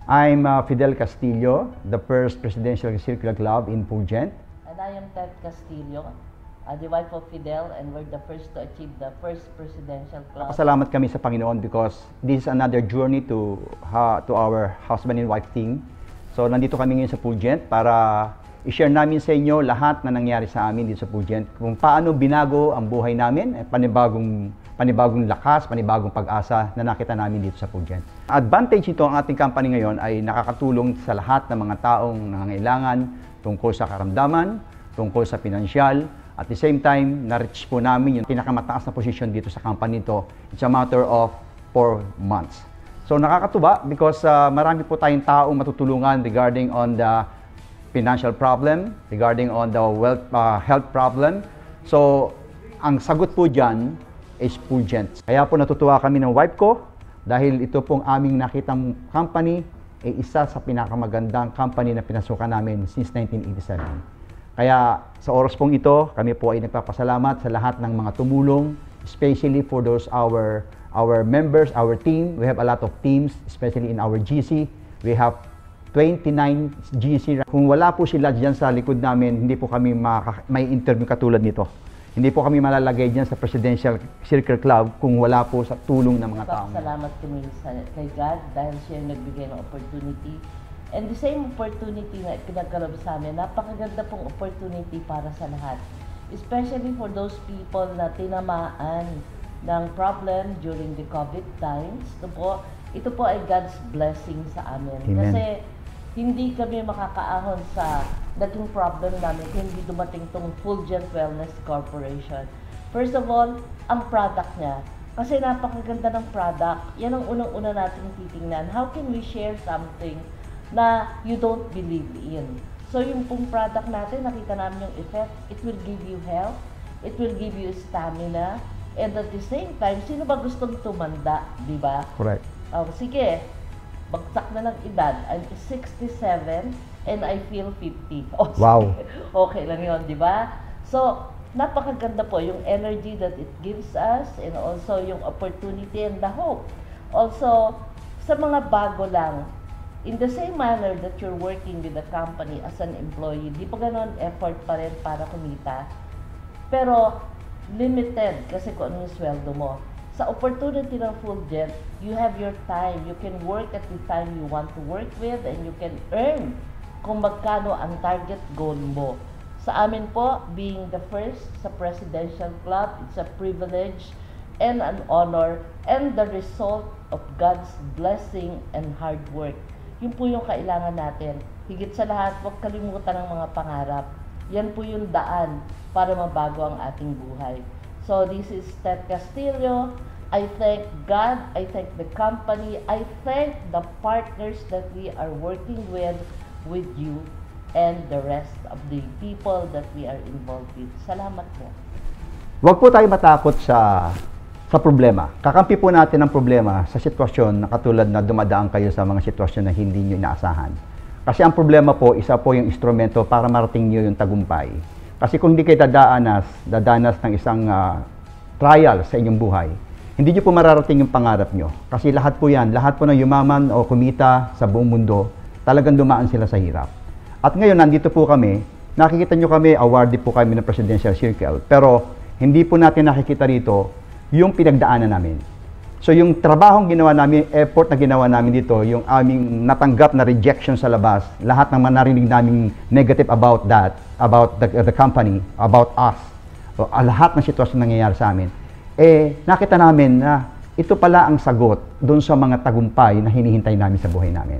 I'm Fidel Castillo, the first Presidential Circular Club in Fulgent. And I am Ted Castillo, the wife of Fidel, and we're the first to achieve the first presidential club. Pasalamat kami sa Panginoon because this is another journey to our husband and wife team. So nandito kami ngayon sa Fulgent para i-share namin sa inyo lahat na nangyari sa amin dito sa Fulgent, kung paano binago ang buhay namin, panibagong lakas, panibagong pag-asa na nakita namin dito sa Fulgent. Advantage nito ang ating company ngayon ay nakakatulong sa lahat ng mga taong nangangailangan tungkol sa karamdaman, tungkol sa pinansyal. At the same time, na-reach po namin yung pinakamataas na position dito sa company nito. It's a matter of 4 months. So nakakatuwa because marami po tayong taong matutulungan regarding on the financial problem, regarding on the health problem. So ang sagot po dyan is Fulgent. Kaya po natutuwa kami ng wife ko dahil ito pong aming nakitang company ay isa sa pinakamagandang company na pinasukan namin since 1987. Kaya sa oras pong ito, kami po ay nagpapasalamat sa lahat ng mga tumulong, especially for those our members, our team. We have a lot of teams, especially in our GC. We have 29 GC. Kung wala po sila dyan sa likod namin, hindi po kami may interview katulad nito. Hindi po kami malalagay dyan sa Presidential Circular Club kung wala po sa tulong ng mga tao. Salamat kami kay God dahil siya nagbigay ng opportunity. And the same opportunity na pinagkaloob sa amin, napakaganda pong opportunity para sa lahat. Especially for those people na tinamaan ng problem during the COVID times. Ito po ay God's blessing sa amin. Amen. Kasi hindi kami makakaahon sa naging problem namin kung hindi dumating tong Fulgent Wellness Corporation. First of all, ang product niya. Kasi napakaganda ng product. Yan ang unang-una nating titingnan. How can we share something na you don't believe in? So yung pong product natin, nakita namin yung effect. It will give you health. It will give you stamina. And at the same time, sino ba gustong tumanda? Di ba? Correct. Sige, bagsak na ng edad. I'm 67 and I feel 50. Oh, Wow. Okay lang yun, di ba? So, napakaganda po yung energy that it gives us and also yung opportunity and the hope. Also, sa mga bago lang, in the same manner that you're working with the company as an employee, di pa ganon effort pa rin para kumita. Pero, limited kasi kung ano yung sweldo mo. Sa opportunity ng Fulgent, you have your time. You can work at the time you want to work with and you can earn kung magkano ang target goal mo. Sa amin po, being the first sa Presidential Club, it's a privilege and an honor and the result of God's blessing and hard work. Yun po yung kailangan natin. Higit sa lahat, huwag kalimutan ng mga pangarap. Yan po yung daan para mabago ang ating buhay. So this is Ted Castillo. I thank God, I thank the company, I thank the partners that we are working with you, and the rest of the people that we are involved with. Salamat po. Huwag po tayo matakot sa problema. Kakampi po natin ang problema sa sitwasyon na katulad na dumadaan kayo sa mga sitwasyon na hindi nyo inaasahan. Kasi ang problema po, isa po yung instrumento para marating nyo yung tagumpay. Kasi kung hindi kayo dadanas ng isang trial sa inyong buhay, hindi nyo po mararating yung pangarap nyo. Kasi lahat po yan, lahat po ng yumaman o kumita sa buong mundo, talagang dumaan sila sa hirap. At ngayon, nandito po kami, nakikita nyo kami, awardee po kami ng Presidential Circle, pero hindi po natin nakikita rito yung pinagdaanan namin. So yung trabahong ginawa namin, effort na ginawa namin dito, yung aming natanggap na rejection sa labas, lahat ng narinig naming negative about that, about the company, about us, lahat ng sitwasyon nangyayari sa amin, nakita namin na ito pala ang sagot doon sa mga tagumpay na hinihintay namin sa buhay namin.